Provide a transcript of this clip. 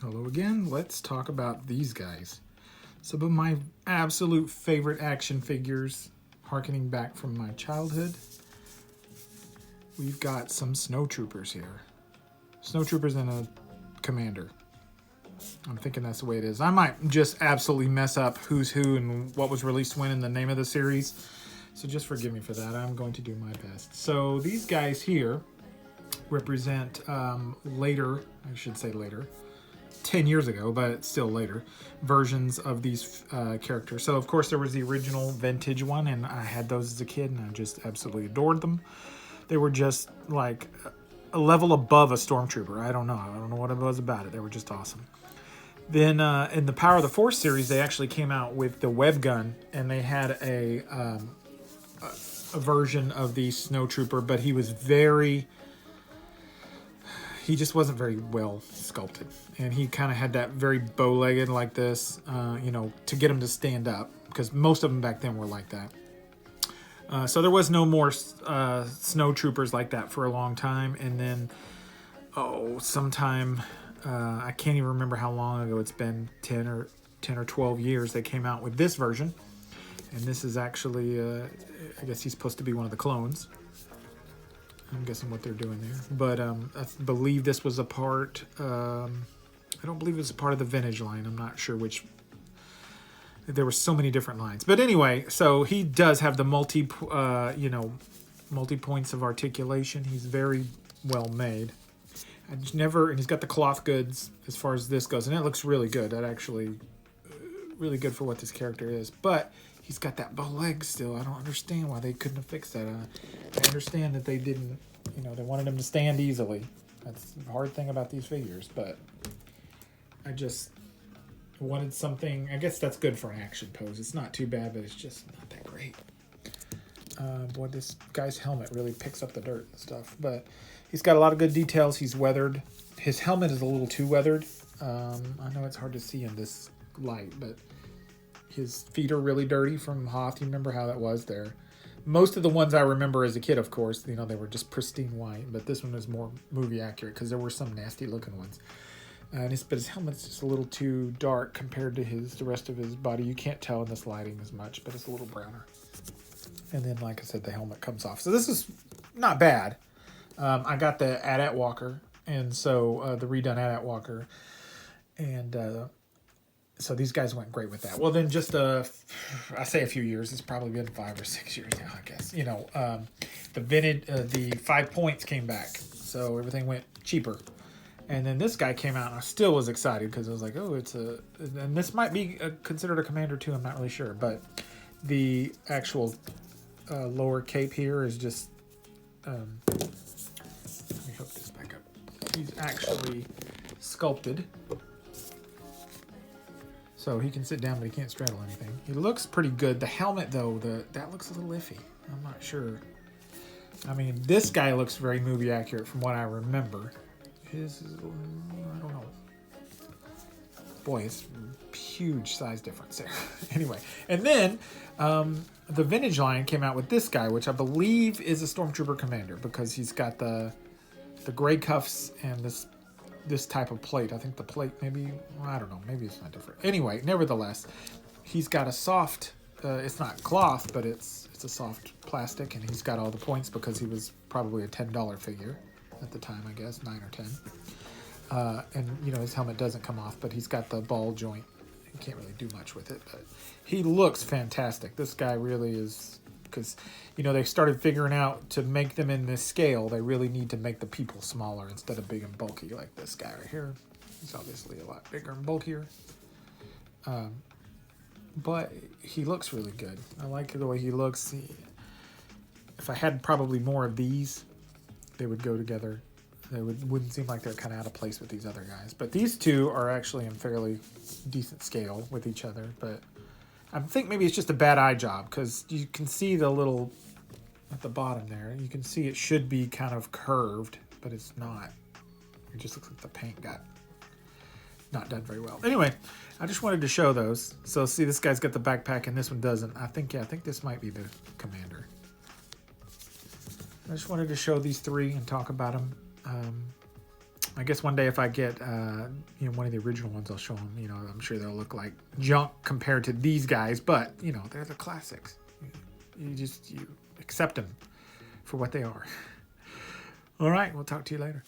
Hello again. Let's talk about these guys. Some of my absolute favorite action figures, harkening back from my childhood. We've got some Snow Troopers here. Snow Troopers and a Commander. I'm thinking that's the way it is. I might just absolutely mess up who's who and what was released when and the name of the series. So just forgive me for that. I'm going to do my best. So these guys here represent later, 10 years ago, but still later, versions of these characters. So, of course, there was the original vintage one, and I had those as a kid, and I just absolutely adored them. They were just like a level above a Stormtrooper. I don't know what it was about it. They were just awesome. Then in the Power of the Force series, they actually came out with the web gun, and they had a version of the Snow Trooper, but he just wasn't very well sculpted. And he kind of had that very bow-legged like this, to get him to stand up, because most of them back then were like that. So there was no more Snow Troopers like that for a long time. And then, sometime, I can't even remember how long ago it's been, 10 or 12 years, they came out with this version. And this is actually, I guess he's supposed to be one of the clones. I'm guessing what they're doing there. But I believe this was a part... I don't believe it was a part of the vintage line. I'm not sure which... There were so many different lines. But anyway, so he does have the multi-points of articulation. He's very well made. And he's got the cloth goods as far as this goes. And it looks really good. That actually... really good for what this character is. But... he's got that bow leg still. I don't understand why they couldn't have fixed that. I understand that they didn't, they wanted him to stand easily. That's the hard thing about these figures, but I just wanted something. I guess that's good for an action pose. It's not too bad, but it's just not that great. Boy, this guy's helmet really picks up the dirt and stuff, but he's got a lot of good details. He's weathered. His helmet is a little too weathered. I know it's hard to see in this light, but his feet are really dirty from Hoth. You remember how that was there. Most of the ones I remember as a kid, of course, they were just pristine white. But this one was more movie accurate because there were some nasty looking ones. But his helmet's just a little too dark compared to the rest of his body. You can't tell in this lighting as much, but it's a little browner. And then, like I said, the helmet comes off. So this is not bad. I got the AT-AT Walker, and so the redone AT-AT Walker. And... so these guys went great with that. Well, then just, I say a few years. It's probably been 5 or 6 years now, I guess. The 5 points came back. So everything went cheaper. And then this guy came out, and I still was excited because I was like, and this might be considered a Commander too. I'm not really sure. But the actual lower cape here is just, let me hook this back up. He's actually sculpted. So he can sit down, but he can't straddle anything. He looks pretty good. The helmet, though, that looks a little iffy. I'm not sure. I mean, this guy looks very movie accurate from what I remember. His is, I don't know. Boy, it's a huge size difference there. Anyway, and then the vintage line came out with this guy, which I believe is a Stormtrooper Commander because he's got the gray cuffs and this type of plate. I think the plate maybe, I don't know, maybe it's not different. Anyway, nevertheless, he's got a soft, it's not cloth, but it's a soft plastic, and he's got all the points because he was probably a $10 figure at the time, I guess, 9 or 10. And, his helmet doesn't come off, but he's got the ball joint. You can't really do much with it, but he looks fantastic. This guy really is... because, they started figuring out to make them in this scale, they really need to make the people smaller instead of big and bulky like this guy right here. He's obviously a lot bigger and bulkier. But he looks really good. I like the way he looks. If I had probably more of these, they would go together. They wouldn't seem like they're kind of out of place with these other guys. But these two are actually in fairly decent scale with each other, but... I think maybe it's just a bad eye job because you can see the little at the bottom there. You can see it should be kind of curved, but it's not. It just looks like the paint got not done very well. Anyway, I just wanted to show those. So see, this guy's got the backpack and this one doesn't. I think this might be the Commander. I just wanted to show these three and talk about them. I guess one day if I get you know, one of the original ones, I'll show them. You know, I'm sure they'll look like junk compared to these guys, but you know, they're the classics. You accept them for what they are. All right, we'll talk to you later.